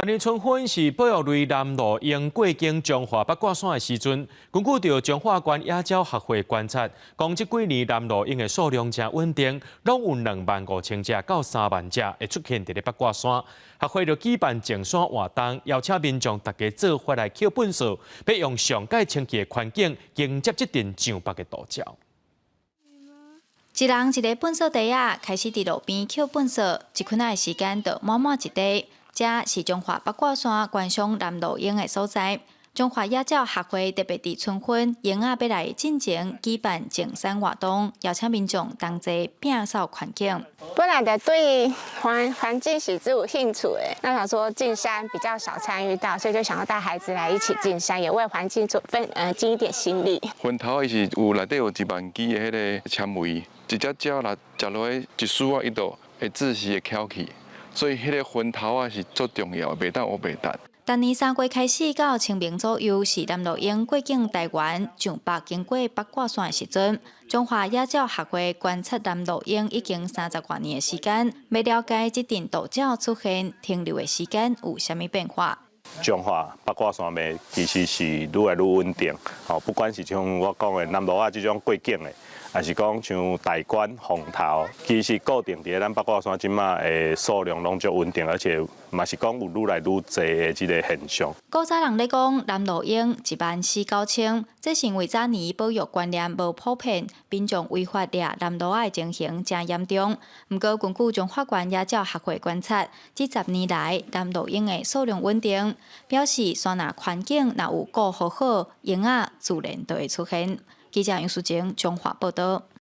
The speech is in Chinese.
今年春分是保育类南路用过境彰化八卦山的时阵，根据着彰化县野鸟学会观察，讲这几年南路用的数量真稳定，拢有25000只到3万只会出现伫咧八卦山。学会就举办净山活动，邀请民众大家做伙来捡粪扫，要用上界清气的环境迎接这阵上北的大潮。一人一个粪扫袋啊，开始伫路边捡粪扫，一困仔的时间就满满一袋。这是彰化八卦山观赏南路鹰的所在。彰化野鸟学会特别伫春分，鹰仔要来进前举办净山活动，邀请民众同齐摒扫环境。本来的对环境是只有兴趣的，那想说进山比较少参与到，所以就想要带孩子来一起进山，也为环境尽一点心力。分头伊是有内底有1万支的迄个纤维，一只鸟若食落去一丝啊一度，会窒息会翘起。所以，迄个分头啊是最重要的，袂当乌白蛋。今年3月开始到清明左右，是南路鹰过境台湾上北经过八卦山的时阵。彰化野鸟学会观察南路鹰已经30多年的时间，要了解这阵大鸟出现停留的时间有啥物变化。彰化八卦山脉其实是愈来愈稳定，不管是像我讲的南路啊这种过境的，还是讲像大关、凤头，其实固定伫咱八卦山即马的数量拢足稳定，而且嘛是讲有愈来愈侪的这个现象。古早人咧讲南路鹰14000，这是因为早年保育观念无普遍，民众违法掠南路的情形真严重。不过，根据彰化县野鸟学会观察，这10年来南路鹰的数量稳定，表示山若环境若有顾好好，鹰仔自然就会出现。记者杨淑晴，彰化报道。